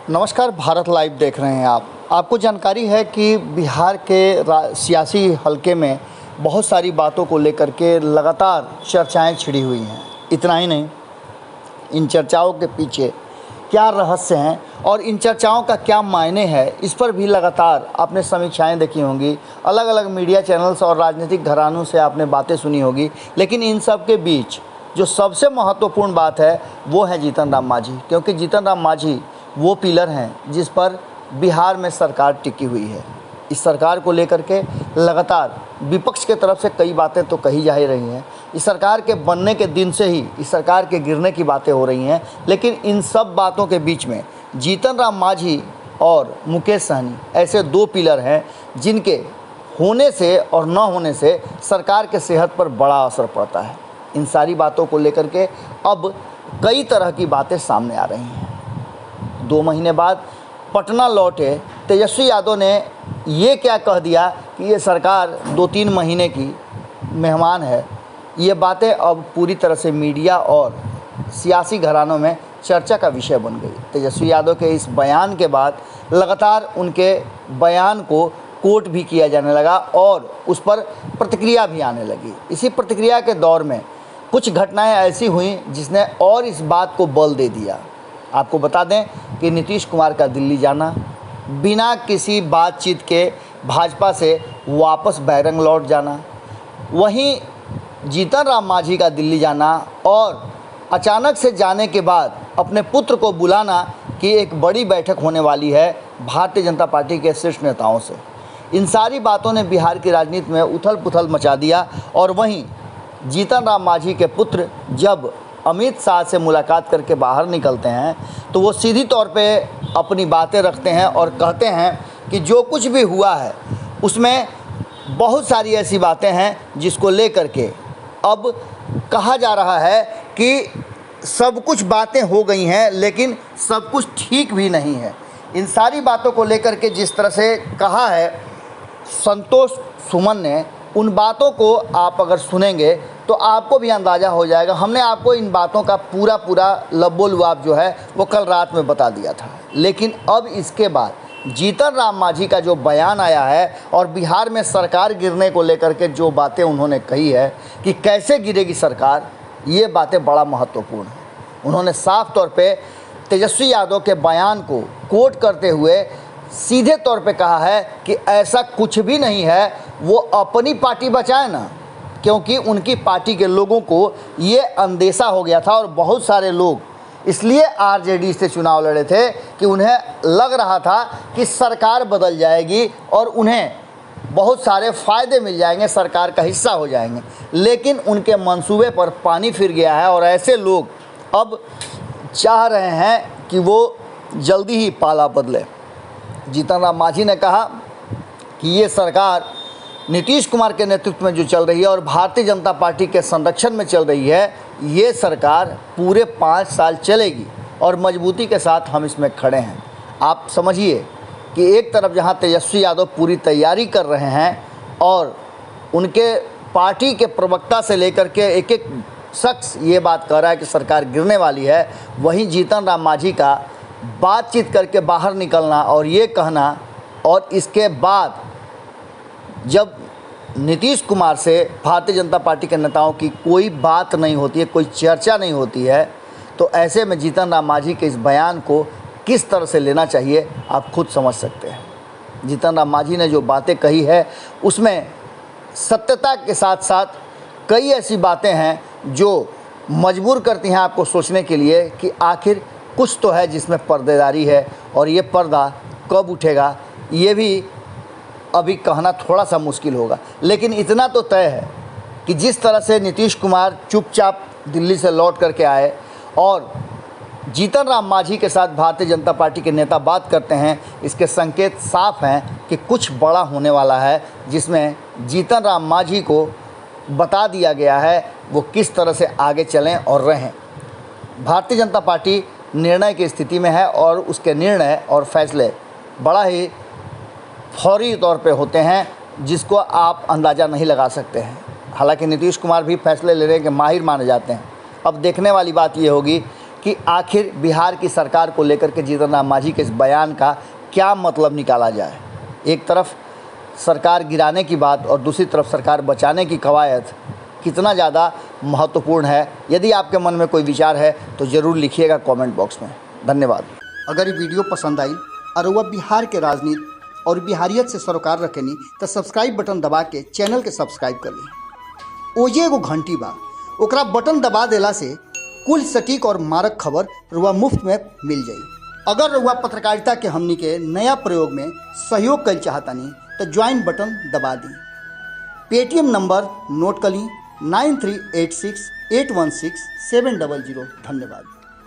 नमस्कार, भारत लाइव देख रहे हैं आप। आपको जानकारी है कि बिहार के सियासी हलके में बहुत सारी बातों को लेकर के लगातार चर्चाएं छिड़ी हुई हैं। इतना ही नहीं, इन चर्चाओं के पीछे क्या रहस्य हैं और इन चर्चाओं का क्या मायने है, इस पर भी लगातार आपने समीक्षाएं देखी होंगी, अलग अलग मीडिया चैनल्स और राजनीतिक घरानों से आपने बातें सुनी होगी। लेकिन इन सब के बीच जो सबसे महत्वपूर्ण बात है वो है जीतन राम मांझी, क्योंकि जीतन राम मांझी वो पिलर हैं जिस पर बिहार में सरकार टिकी हुई है। इस सरकार को लेकर के लगातार विपक्ष के तरफ से कई बातें तो कही जा ही रही हैं। इस सरकार के बनने के दिन से ही इस सरकार के गिरने की बातें हो रही हैं। लेकिन इन सब बातों के बीच में जीतन राम मांझी और मुकेश सहनी ऐसे दो पिलर हैं जिनके होने से और न होने से सरकार के सेहत पर बड़ा असर पड़ता है। इन सारी बातों को लेकर के अब कई तरह की बातें सामने आ रही हैं। 2 महीने बाद पटना लौटे तेजस्वी यादव ने ये क्या कह दिया कि ये सरकार 2-3 महीने की मेहमान है। ये बातें अब पूरी तरह से मीडिया और सियासी घरानों में चर्चा का विषय बन गई। तेजस्वी यादव के इस बयान के बाद लगातार उनके बयान को कोट भी किया जाने लगा और उस पर प्रतिक्रिया भी आने लगी। इसी प्रतिक्रिया के दौर में कुछ घटनाएं ऐसी हुई जिसने और इस बात को बल दे दिया। आपको बता दें कि नीतीश कुमार का दिल्ली जाना, बिना किसी बातचीत के भाजपा से वापस बैरंग लौट जाना, वहीं जीतन राम मांझी का दिल्ली जाना और अचानक से जाने के बाद अपने पुत्र को बुलाना कि एक बड़ी बैठक होने वाली है भारतीय जनता पार्टी के शीर्ष नेताओं से। इन सारी बातों ने बिहार की राजनीति में उथल पुथल मचा दिया। और वहीं जीतन राम मांझी के पुत्र जब अमित शाह से मुलाकात करके बाहर निकलते हैं तो वो सीधी तौर पे अपनी बातें रखते हैं और कहते हैं कि जो कुछ भी हुआ है उसमें बहुत सारी ऐसी बातें हैं जिसको लेकर के अब कहा जा रहा है कि सब कुछ बातें हो गई हैं लेकिन सब कुछ ठीक भी नहीं है। इन सारी बातों को लेकर के जिस तरह से कहा है संतोष सुमन ने, उन बातों को आप अगर सुनेंगे तो आपको भी अंदाज़ा हो जाएगा। हमने आपको इन बातों का पूरा लब्बो लुआब जो है वो कल रात में बता दिया था। लेकिन अब इसके बाद जीतन राम मांझी का जो बयान आया है और बिहार में सरकार गिरने को लेकर के जो बातें उन्होंने कही है कि कैसे गिरेगी सरकार, ये बातें बड़ा महत्वपूर्ण हैं। उन्होंने साफ तौर पे तेजस्वी यादव के बयान को कोट करते हुए सीधे तौर पे कहा है कि ऐसा कुछ भी नहीं है, वो अपनी पार्टी बचाए ना, क्योंकि उनकी पार्टी के लोगों को ये अंदेशा हो गया था और बहुत सारे लोग इसलिए आरजेडी से चुनाव लड़े थे कि उन्हें लग रहा था कि सरकार बदल जाएगी और उन्हें बहुत सारे फ़ायदे मिल जाएंगे, सरकार का हिस्सा हो जाएंगे। लेकिन उनके मंसूबे पर पानी फिर गया है और ऐसे लोग अब चाह रहे हैं कि वो जल्दी ही पाला बदले। जीतन राम मांझी ने कहा कि ये सरकार नीतीश कुमार के नेतृत्व में जो चल रही है और भारतीय जनता पार्टी के संरक्षण में चल रही है, ये सरकार पूरे 5 साल चलेगी और मजबूती के साथ हम इसमें खड़े हैं। आप समझिए कि एक तरफ जहां तेजस्वी यादव पूरी तैयारी कर रहे हैं और उनके पार्टी के प्रवक्ता से लेकर के एक शख्स ये बात कह रहा है कि सरकार गिरने वाली है, वहीं जीतन राम मांझी का बातचीत करके बाहर निकलना और ये कहना, और इसके बाद जब नीतीश कुमार से भारतीय जनता पार्टी के नेताओं की कोई बात नहीं होती है, कोई चर्चा नहीं होती है, तो ऐसे में जीतन राम मांझी के इस बयान को किस तरह से लेना चाहिए आप खुद समझ सकते हैं। जीतन राम मांझी ने जो बातें कही है उसमें सत्यता के साथ साथ कई ऐसी बातें हैं जो मजबूर करती हैं आपको सोचने के लिए कि आखिर कुछ तो है जिसमें पर्देदारी है और ये पर्दा कब उठेगा ये भी अभी कहना थोड़ा सा मुश्किल होगा। लेकिन इतना तो तय है कि जिस तरह से नीतीश कुमार चुपचाप दिल्ली से लौट करके आए और जीतन राम मांझी के साथ भारतीय जनता पार्टी के नेता बात करते हैं, इसके संकेत साफ हैं कि कुछ बड़ा होने वाला है, जिसमें जीतन राम मांझी को बता दिया गया है वो किस तरह से आगे चलें और रहें। भारतीय जनता पार्टी निर्णय की स्थिति में है और उसके निर्णय और फैसले बड़ा ही फौरी तौर पे होते हैं जिसको आप अंदाज़ा नहीं लगा सकते हैं। हालांकि नीतीश कुमार भी फैसले लेने के माहिर माने जाते हैं। अब देखने वाली बात ये होगी कि आखिर बिहार की सरकार को लेकर के जीतन राम मांझी के इस बयान का क्या मतलब निकाला जाए। एक तरफ सरकार गिराने की बात और दूसरी तरफ सरकार बचाने की कवायद कितना ज़्यादा महत्वपूर्ण है। यदि आपके मन में कोई विचार है तो ज़रूर लिखिएगा कमेंट बॉक्स में। धन्यवाद। अगर ये वीडियो पसंद आई और वह बिहार के राजनीति और बिहारियत से सरोकार रखेनी तो सब्सक्राइब बटन दबा के चैनल के सब्सक्राइब कर ली। ओजे एगो घंटी बा, ओकरा बटन दबा देला से कुल सटीक और मारक खबर रुआ मुफ्त में मिल जाई। अगर रुआ पत्रकारिता के हमनी के नया प्रयोग में सहयोग कर चाहतानी तो ज्वाइन बटन दबा दी। पेटीएम नंबर नोट कर ली 9386816700। धन्यवाद।